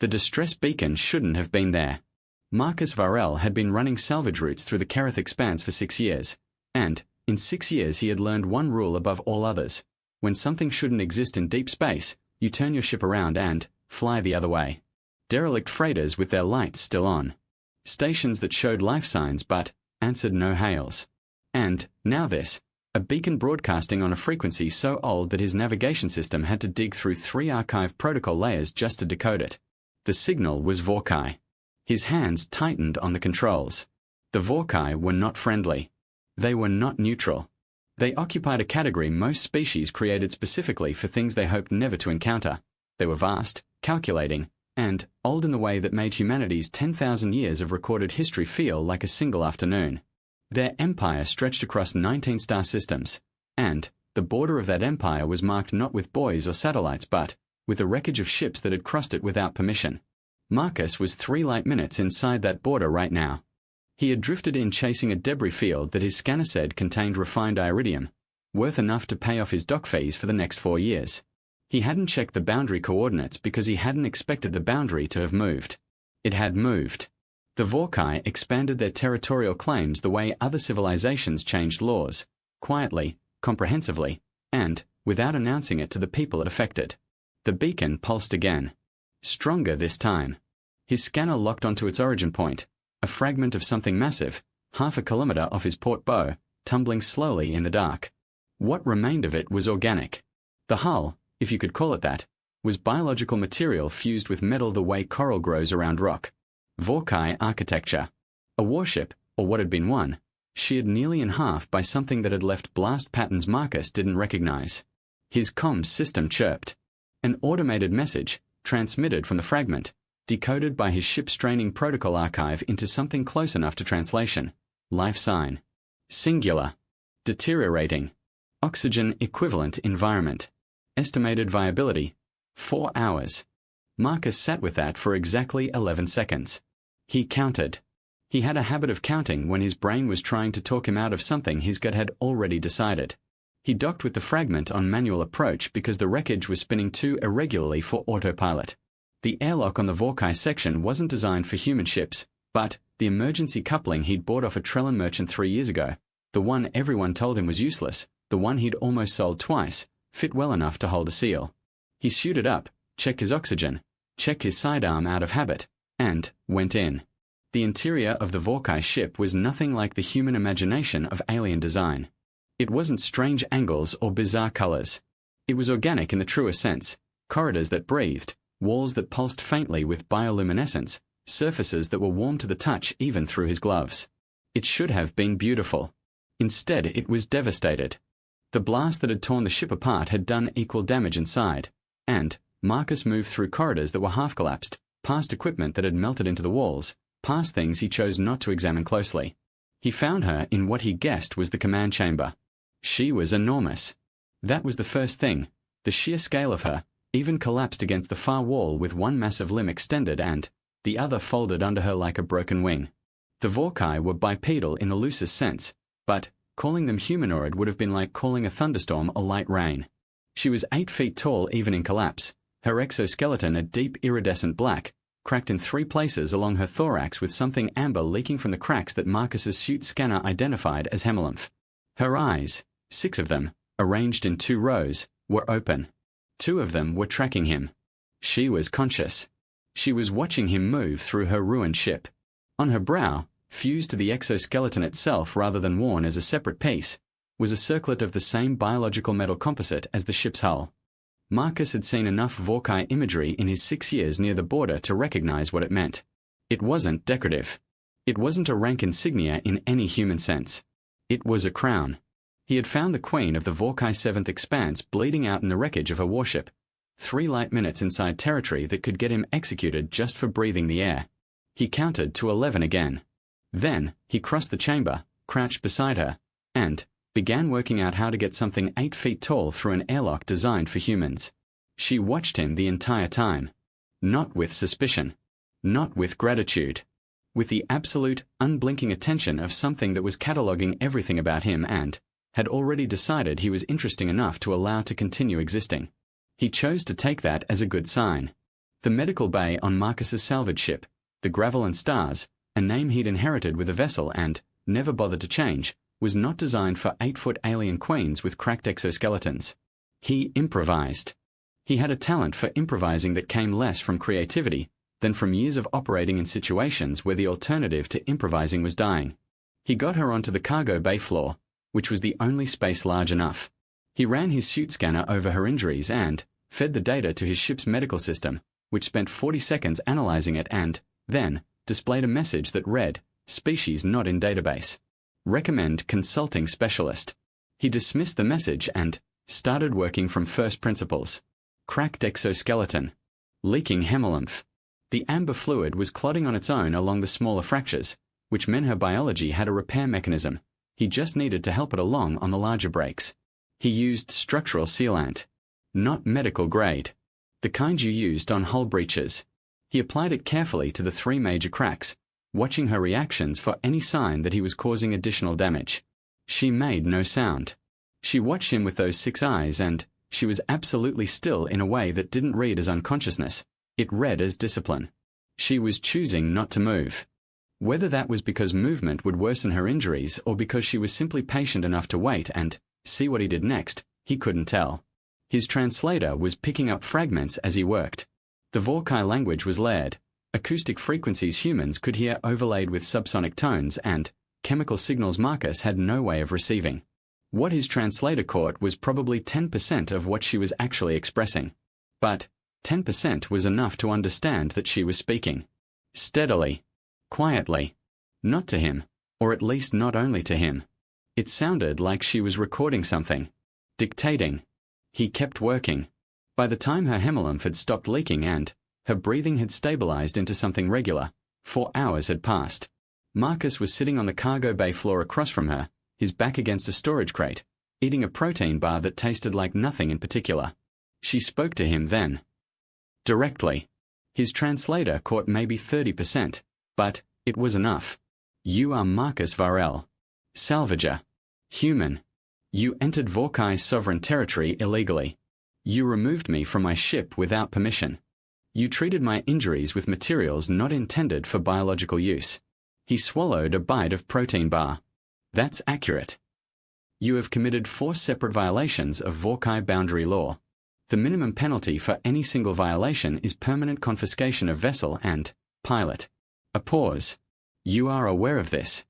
The distress beacon shouldn't have been there. Marcus Varel had been running salvage routes through the Kerith Expanse for 6 years, and, in 6 years he had learned one rule above all others. When something shouldn't exist in deep space, you turn your ship around and fly the other way. Derelict freighters with their lights still on. Stations that showed life signs but answered no hails. And, now this, a beacon broadcasting on a frequency so old that his navigation system had to dig through 3 archive protocol layers just to decode it. The signal was Vorkai. His hands tightened on the controls. The Vorkai were not friendly. They were not neutral. They occupied a category most species created specifically for things they hoped never to encounter. They were vast, calculating, and old in the way that made humanity's 10,000 years of recorded history feel like a single afternoon. Their empire stretched across 19 star systems, and the border of that empire was marked not with buoys or satellites but with the wreckage of ships that had crossed it without permission. Marcus was 3 light minutes inside that border right now. He had drifted in chasing a debris field that his scanner said contained refined iridium, worth enough to pay off his dock fees for the next 4 years. He hadn't checked the boundary coordinates because he hadn't expected the boundary to have moved. It had moved. The Vorkai expanded their territorial claims the way other civilizations changed laws, quietly, comprehensively, and without announcing it to the people it affected. The beacon pulsed again. Stronger this time. His scanner locked onto its origin point, a fragment of something massive, half a kilometer off his port bow, tumbling slowly in the dark. What remained of it was organic. The hull, if you could call it that, was biological material fused with metal the way coral grows around rock. Vorkai architecture. A warship, or what had been one, sheared nearly in half by something that had left blast patterns Marcus didn't recognize. His comms system chirped. An automated message, transmitted from the fragment, decoded by his ship-straining protocol archive into something close enough to translation. Life sign. Singular. Deteriorating. Oxygen equivalent environment. Estimated viability. 4 hours. Marcus sat with that for exactly 11 seconds. He counted. He had a habit of counting when his brain was trying to talk him out of something his gut had already decided. He docked with the fragment on manual approach because the wreckage was spinning too irregularly for autopilot. The airlock on the Vorkai section wasn't designed for human ships, but the emergency coupling he'd bought off a Trellin merchant 3 years ago, the one everyone told him was useless, the one he'd almost sold twice, fit well enough to hold a seal. He suited up, checked his oxygen, checked his sidearm out of habit, and went in. The interior of the Vorkai ship was nothing like the human imagination of alien design. It wasn't strange angles or bizarre colors. It was organic in the truer sense, corridors that breathed, walls that pulsed faintly with bioluminescence, surfaces that were warm to the touch even through his gloves. It should have been beautiful. Instead, it was devastated. The blast that had torn the ship apart had done equal damage inside, and Marcus moved through corridors that were half-collapsed, past equipment that had melted into the walls, past things he chose not to examine closely. He found her in what he guessed was the command chamber. She was enormous. That was the first thing. The sheer scale of her, even collapsed against the far wall with one massive limb extended and the other folded under her like a broken wing. The Vorkai were bipedal in the loosest sense, but calling them humanoid would have been like calling a thunderstorm a light rain. She was 8 feet tall even in collapse, her exoskeleton a deep iridescent black, cracked in 3 places along her thorax with something amber leaking from the cracks that Marcus's suit scanner identified as hemolymph. Her eyes, 6 of them, arranged in 2 rows, were open. 2 of them were tracking him. She was conscious. She was watching him move through her ruined ship. On her brow, fused to the exoskeleton itself rather than worn as a separate piece, was a circlet of the same biological metal composite as the ship's hull. Marcus had seen enough Vorkai imagery in his 6 years near the border to recognize what it meant. It wasn't decorative. It wasn't a rank insignia in any human sense. It was a crown. He had found the queen of the Vorkai 7th Expanse bleeding out in the wreckage of her warship. 3 light minutes inside territory that could get him executed just for breathing the air. He counted to 11 again. Then, he crossed the chamber, crouched beside her, and began working out how to get something 8 feet tall through an airlock designed for humans. She watched him the entire time. Not with suspicion. Not with gratitude. With the absolute, unblinking attention of something that was cataloging everything about him and had already decided he was interesting enough to allow to continue existing. He chose to take that as a good sign. The medical bay on Marcus's salvage ship, the Gravel and Stars, a name he'd inherited with a vessel and never bothered to change, was not designed for 8-foot alien queens with cracked exoskeletons. He improvised. He had a talent for improvising that came less from creativity than from years of operating in situations where the alternative to improvising was dying. He got her onto the cargo bay floor, which was the only space large enough. He ran his suit scanner over her injuries and fed the data to his ship's medical system, which spent 40 seconds analyzing it and then displayed a message that read, "Species not in database. Recommend consulting specialist." He dismissed the message and started working from first principles. Cracked exoskeleton. Leaking hemolymph. The amber fluid was clotting on its own along the smaller fractures, which meant her biology had a repair mechanism. He just needed to help it along on the larger breaks. He used structural sealant. Not medical grade. The kind you used on hull breaches. He applied it carefully to the 3 major cracks, watching her reactions for any sign that he was causing additional damage. She made no sound. She watched him with those 6 eyes and she was absolutely still in a way that didn't read as unconsciousness. It read as discipline. She was choosing not to move. Whether that was because movement would worsen her injuries or because she was simply patient enough to wait and see what he did next, he couldn't tell. His translator was picking up fragments as he worked. The Vorkai language was layered, acoustic frequencies humans could hear overlaid with subsonic tones and chemical signals Marcus had no way of receiving. What his translator caught was probably 10% of what she was actually expressing. But 10% was enough to understand that she was speaking. Steadily. Quietly. Not to him, or at least not only to him. It sounded like she was recording something. Dictating. He kept working. By the time her hemolymph had stopped leaking and her breathing had stabilized into something regular, 4 hours had passed. Marcus was sitting on the cargo bay floor across from her, his back against a storage crate, eating a protein bar that tasted like nothing in particular. She spoke to him then. Directly. His translator caught maybe 30%, but it was enough. "You are Marcus Varel. Salvager. Human. You entered Vorkai's sovereign territory illegally. You removed me from my ship without permission. You treated my injuries with materials not intended for biological use." He swallowed a bite of protein bar. "That's accurate. You have committed 4 separate violations of Vorkai boundary law. The minimum penalty for any single violation is permanent confiscation of vessel and pilot." A pause. "You are aware of this?"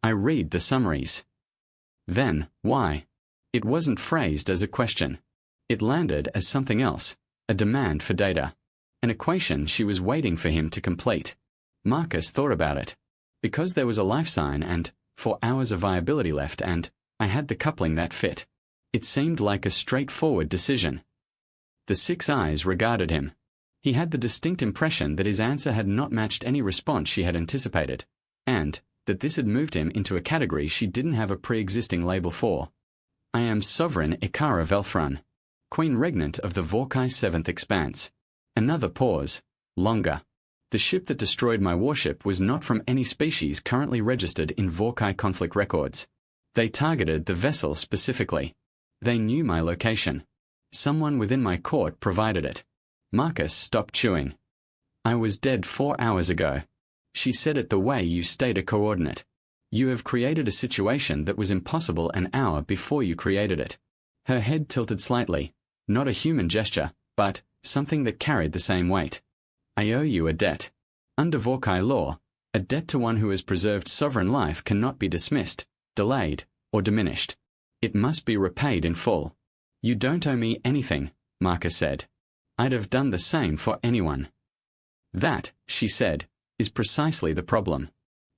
"I read the summaries." "Then, why?" It wasn't phrased as a question. It landed as something else, a demand for data. An equation she was waiting for him to complete. Marcus thought about it. Because there was a life sign and 4 hours of viability left and I had the coupling that fit. It seemed like a straightforward decision. The 6 eyes regarded him. He had the distinct impression that his answer had not matched any response she had anticipated, and that this had moved him into a category she didn't have a pre-existing label for. "I am Sovereign Ikara Velthran, Queen Regnant of the Vorkai 7th Expanse." Another pause. Longer. "The ship that destroyed my warship was not from any species currently registered in Vorkai conflict records. They targeted the vessel specifically. They knew my location. Someone within my court provided it." Marcus stopped chewing. "I was dead 4 hours ago." She said it the way you state a coordinate. "You have created a situation that was impossible an hour before you created it." Her head tilted slightly, not a human gesture, but something that carried the same weight. "I owe you a debt. Under Vorkai law, a debt to one who has preserved sovereign life cannot be dismissed, delayed, or diminished. It must be repaid in full." "You don't owe me anything," Marcus said. "I'd have done the same for anyone." "That," she said, "is precisely the problem."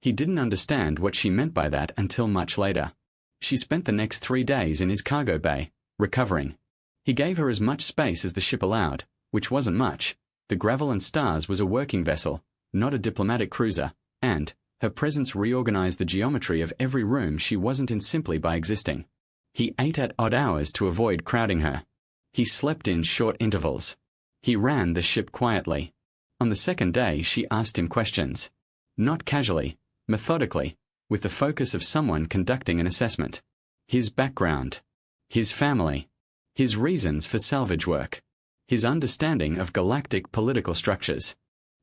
He didn't understand what she meant by that until much later. She spent the next 3 days in his cargo bay, recovering. He gave her as much space as the ship allowed, which wasn't much. The Gravel and Stars was a working vessel, not a diplomatic cruiser, and her presence reorganized the geometry of every room she wasn't in simply by existing. He ate at odd hours to avoid crowding her. He slept in short intervals. He ran the ship quietly. On the second day she asked him questions. Not casually, methodically, with the focus of someone conducting an assessment. His background. His family. His reasons for salvage work. his understanding of galactic political structures,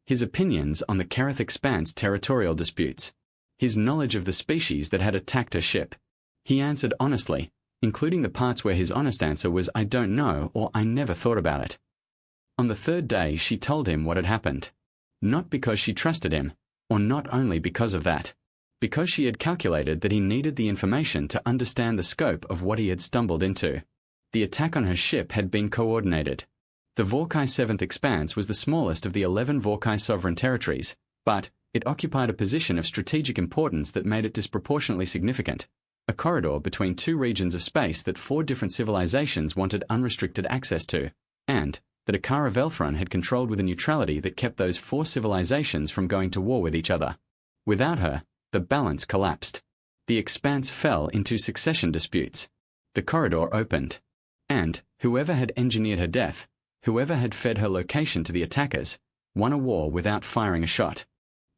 his opinions on the Kerith Expanse territorial disputes, his knowledge of the species that had attacked her ship. He answered honestly, including the parts where his honest answer was "I don't know" or "I never thought about it." On the third day she told him what had happened. Not because she trusted him, or not only because of that. Because she had calculated that he needed the information to understand the scope of what he had stumbled into. The attack on her ship had been coordinated. The Vorkai 7th Expanse was the smallest of the 11 Vorkai sovereign territories, but it occupied a position of strategic importance that made it disproportionately significant, a corridor between two regions of space that 4 different civilizations wanted unrestricted access to, and that Akara Velthron had controlled with a neutrality that kept those 4 civilizations from going to war with each other. Without her, the balance collapsed. The expanse fell into succession disputes. The corridor opened. And whoever had engineered her death, whoever had fed her location to the attackers, won a war without firing a shot.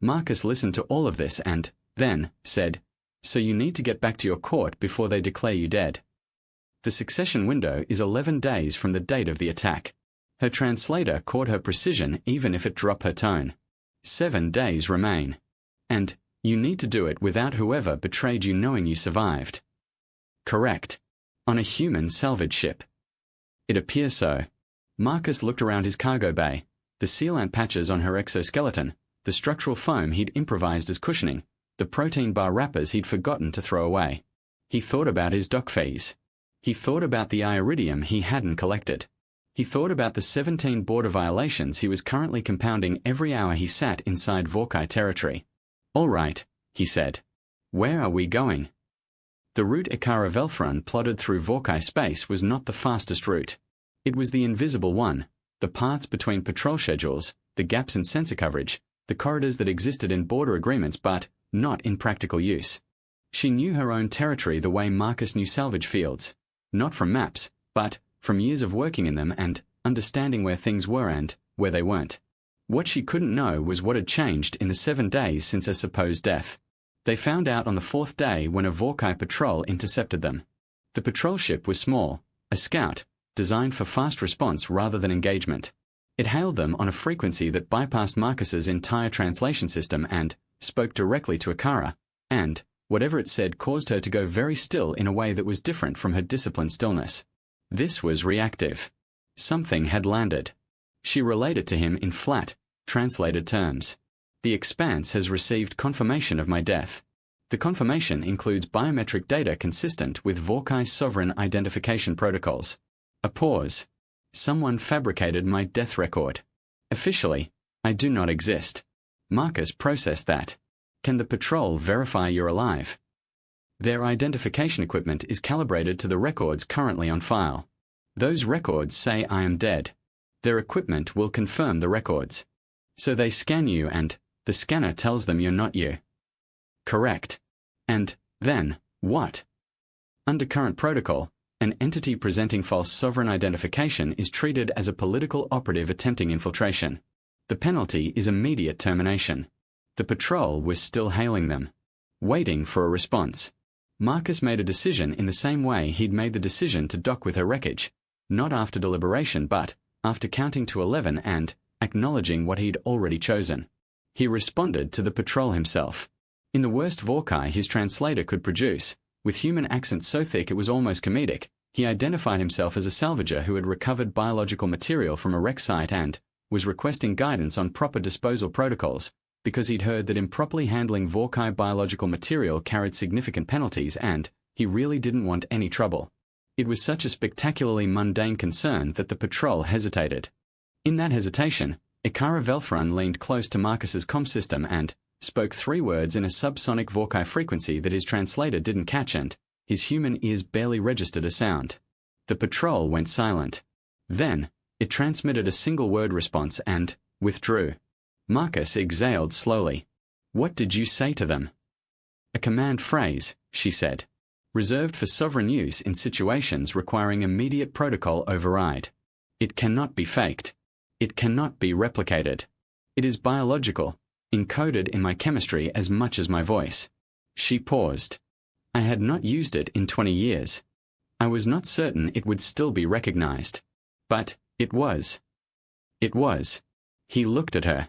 Marcus listened to all of this and, then, said, "So you need to get back to your court before they declare you dead." The succession window is 11 days from the date of the attack. Her translator caught her precision even if it dropped her tone. 7 days remain. And you need to do it without whoever betrayed you knowing you survived. Correct. On a human salvage ship. It appears so. Marcus looked around his cargo bay, the sealant patches on her exoskeleton, the structural foam he'd improvised as cushioning, the protein bar wrappers he'd forgotten to throw away. He thought about his dock fees. He thought about the iridium he hadn't collected. He thought about the 17 border violations he was currently compounding every hour he sat inside Vorkai territory. "All right," he said. "Where are we going?" The route Akara Velthron plodded through Vorkai space was not the fastest route. It was the invisible one, the paths between patrol schedules, the gaps in sensor coverage, the corridors that existed in border agreements but not in practical use. She knew her own territory the way Marcus knew salvage fields, not from maps, but from years of working in them and understanding where things were and where they weren't. What she couldn't know was what had changed in the 7 days since her supposed death. They found out on the 4th day when a Vorkai patrol intercepted them. The patrol ship was small, a scout, designed for fast response rather than engagement. It hailed them on a frequency that bypassed Marcus's entire translation system and spoke directly to Akara, and whatever it said caused her to go very still in a way that was different from her disciplined stillness. This was reactive. Something had landed. She relayed it to him in flat, translated terms. "The Expanse has received confirmation of my death. The confirmation includes biometric data consistent with Vorkai sovereign identification protocols." A pause. "Someone fabricated my death record. Officially, I do not exist." Marcus processed that. "Can the patrol verify you're alive?" "Their identification equipment is calibrated to the records currently on file. Those records say I am dead. Their equipment will confirm the records. So they scan you and the scanner tells them you're not you." "Correct. And then, what?" "Under current protocol, an entity presenting false sovereign identification is treated as a political operative attempting infiltration. The penalty is immediate termination." The patrol was still hailing them, waiting for a response. Marcus made a decision in the same way he'd made the decision to dock with her wreckage, not after deliberation but after counting to 11 and acknowledging what he'd already chosen. He responded to the patrol himself. In the worst Vorkai his translator could produce, with human accent so thick it was almost comedic, he identified himself as a salvager who had recovered biological material from a wreck site and was requesting guidance on proper disposal protocols, because he'd heard that improperly handling Vorkai biological material carried significant penalties and he really didn't want any trouble. It was such a spectacularly mundane concern that the patrol hesitated. In that hesitation, Akara Velthron leaned close to Marcus's comm system and spoke 3 words in a subsonic Vorkai frequency that his translator didn't catch and his human ears barely registered a sound. The patrol went silent. Then, it transmitted a single word response and withdrew. Marcus exhaled slowly. "What did you say to them?" "A command phrase," she said, "reserved for sovereign use in situations requiring immediate protocol override. It cannot be faked. It cannot be replicated. It is biological, encoded in my chemistry as much as my voice." She paused. "I had not used it in 20 years. I was not certain it would still be recognized. But It was. It was. He looked at her.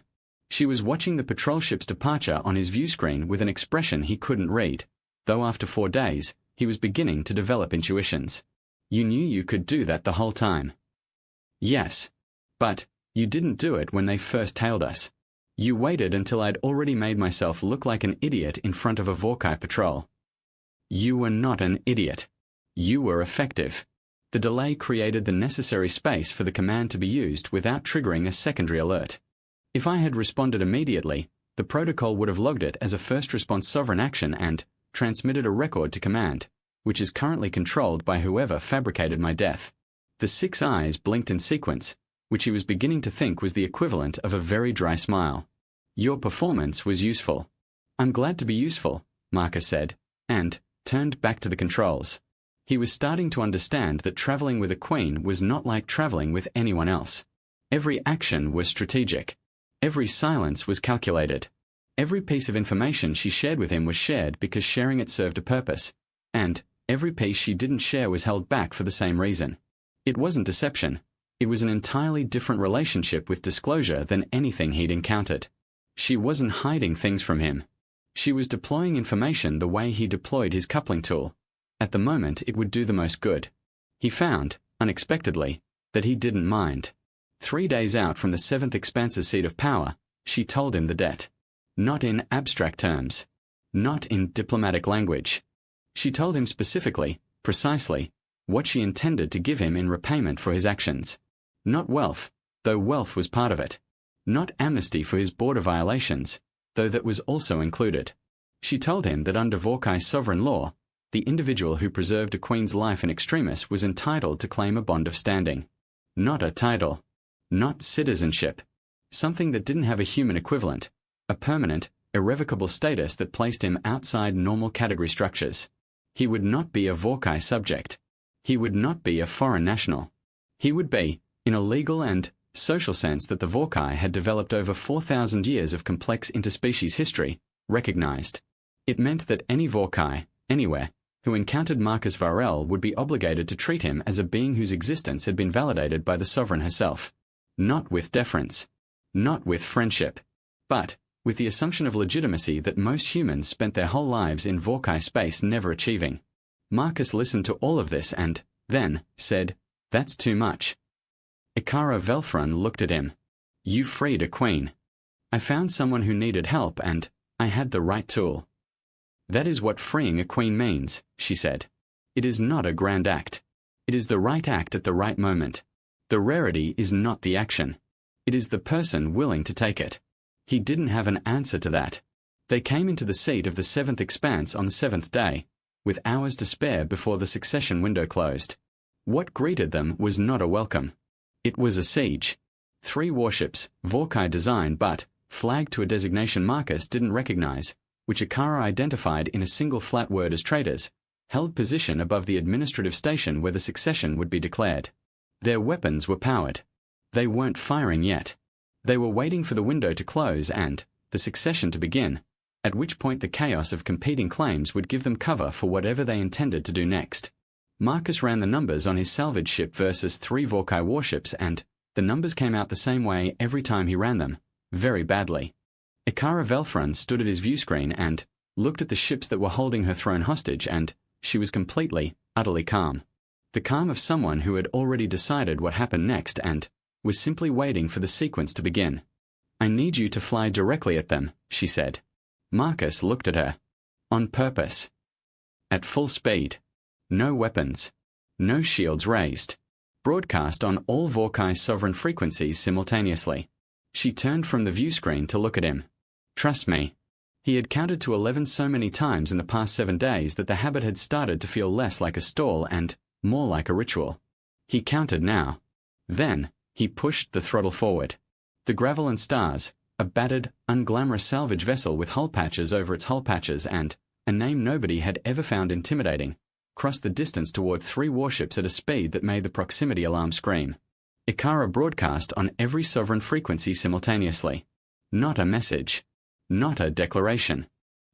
She was watching the patrol ship's departure on his view screen with an expression he couldn't read, though after 4 days, he was beginning to develop intuitions. You knew you could do that the whole time. Yes. But you didn't do it when they first tailed us. You waited until I'd already made myself look like an idiot in front of a Vorkai patrol. You were not an idiot. You were effective. The delay created the necessary space for the command to be used without triggering a secondary alert. If I had responded immediately, the protocol would have logged it as a first response sovereign action and transmitted a record to command, which is currently controlled by whoever fabricated my death. The 6 eyes blinked in sequence, which he was beginning to think was the equivalent of a very dry smile. Your performance was useful. I'm glad to be useful, Marcus said, and turned back to the controls. He was starting to understand that traveling with a queen was not like traveling with anyone else. Every action was strategic. Every silence was calculated. Every piece of information she shared with him was shared because sharing it served a purpose, and every piece she didn't share was held back for the same reason. It wasn't deception. It was an entirely different relationship with disclosure than anything he'd encountered. She wasn't hiding things from him. She was deploying information the way he deployed his coupling tool. At the moment, it would do the most good. He found, unexpectedly, that he didn't mind. 3 days out from the 7th Expanse's seat of power, she told him the debt. Not in abstract terms. Not in diplomatic language. She told him specifically, precisely, what she intended to give him in repayment for his actions. Not wealth, though wealth was part of it. Not amnesty for his border violations, though that was also included. She told him that under Vorkai sovereign law, the individual who preserved a queen's life in extremis was entitled to claim a bond of standing. Not a title. Not citizenship. Something that didn't have a human equivalent. A permanent, irrevocable status that placed him outside normal category structures. He would not be a Vorkai subject. He would not be a foreign national. He would be, in a legal and social sense that the Vorkai had developed over 4,000 years of complex interspecies history, recognized. It meant that any Vorkai, anywhere, who encountered Marcus Varel would be obligated to treat him as a being whose existence had been validated by the sovereign herself. Not with deference. Not with friendship. But with the assumption of legitimacy that most humans spent their whole lives in Vorkai space never achieving. Marcus listened to all of this and, then, said, "That's too much." Ikara Velthron looked at him. "You freed a queen. I found someone who needed help and I had the right tool." "That is what freeing a queen means," she said. "It is not a grand act. It is the right act at the right moment. The rarity is not the action. It is the person willing to take it." He didn't have an answer to that. They came into the seat of the 7th Expanse on the 7th day, with hours to spare before the succession window closed. What greeted them was not a welcome. It was a siege. 3 warships, Vorkai design but flagged to a designation Marcus didn't recognize, which Ikara identified in a single flat word as traitors, held position above the administrative station where the succession would be declared. Their weapons were powered. They weren't firing yet. They were waiting for the window to close and the succession to begin, at which point the chaos of competing claims would give them cover for whatever they intended to do next. Marcus ran the numbers on his salvage ship versus 3 Vorkai warships and the numbers came out the same way every time he ran them, very badly. Ikara Velthron stood at his view screen and looked at the ships that were holding her throne hostage and she was completely, utterly calm. The calm of someone who had already decided what happened next and was simply waiting for the sequence to begin. "I need you to fly directly at them," she said. Marcus looked at her. "On purpose. At full speed. No weapons. No shields raised. Broadcast on all Vorkai sovereign frequencies simultaneously." She turned from the view screen to look at him. "Trust me." He had counted to 11 so many times in the past 7 days that the habit had started to feel less like a stall and more like a ritual. He counted now. Then he pushed the throttle forward. The Gravel and Stars, a battered, unglamorous salvage vessel with hull patches over its hull patches and a name nobody had ever found intimidating, crossed the distance toward 3 warships at a speed that made the proximity alarm scream. Ikara broadcast on every sovereign frequency simultaneously. Not a message. Not a declaration.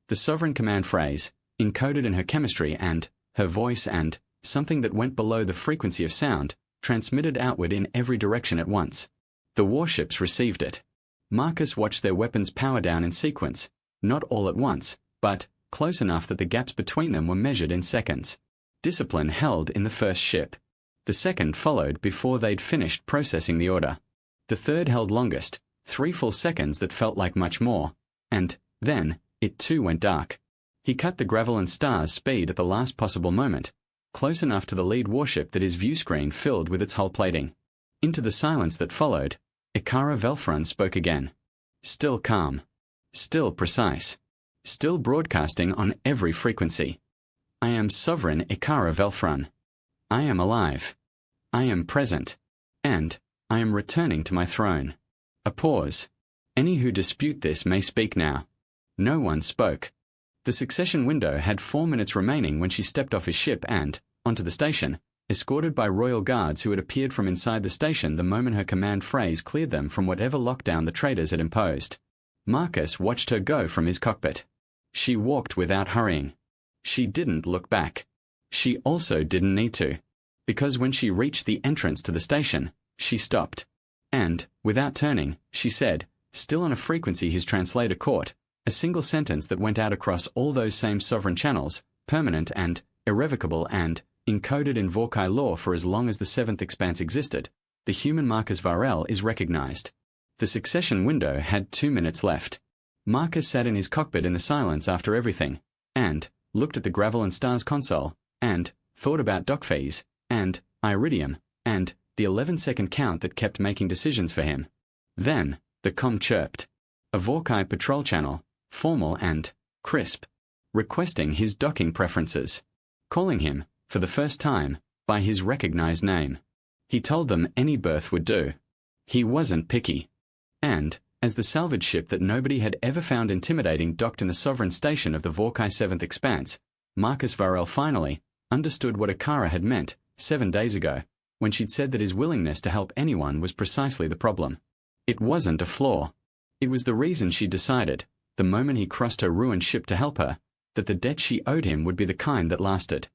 The sovereign command phrase, encoded in her chemistry and her voice and something that went below the frequency of sound, transmitted outward in every direction at once. The warships received it. Marcus watched their weapons power down in sequence, not all at once, but close enough that the gaps between them were measured in seconds. Discipline held in the first ship. The second followed before they'd finished processing the order. The third held longest, 3 full seconds that felt like much more, and then it too went dark. He cut the gravel and star's speed at the last possible moment, close enough to the lead warship that his view screen filled with its hull plating. Into the silence that followed, Ikara Velfrun spoke again. Still calm. Still precise. Still broadcasting on every frequency. I am Sovereign Ikara Velfrun. I am alive. I am present. And I am returning to my throne. A pause. Any who dispute this may speak now. No one spoke. The succession window had 4 minutes remaining when she stepped off his ship and, onto the station, escorted by royal guards who had appeared from inside the station the moment her command phrase cleared them from whatever lockdown the traders had imposed. Marcus watched her go from his cockpit. She walked without hurrying. She didn't look back. She also didn't need to, because when she reached the entrance to the station, she stopped. And, without turning, she said, still on a frequency his translator caught, a single sentence that went out across all those same sovereign channels, permanent and irrevocable and encoded in Vorkai law for as long as the Seventh Expanse existed. The human Marcus Varel is recognized. The succession window had 2 minutes left. Marcus sat in his cockpit in the silence after everything, and looked at the Gravel and Stars console, and thought about dock fees, and Iridium, and the 11-second count that kept making decisions for him. Then, the comm chirped. A Vorkai patrol channel, formal and crisp, requesting his docking preferences, calling him, for the first time, by his recognized name. He told them any berth would do. He wasn't picky. And, as the salvage ship that nobody had ever found intimidating docked in the sovereign station of the Vorkai 7th Expanse, Marcus Varel finally understood what Ikara had meant 7 days ago, when she'd said that his willingness to help anyone was precisely the problem. It wasn't a flaw. It was the reason she decided, the moment he crossed her ruined ship to help her, that the debt she owed him would be the kind that lasted.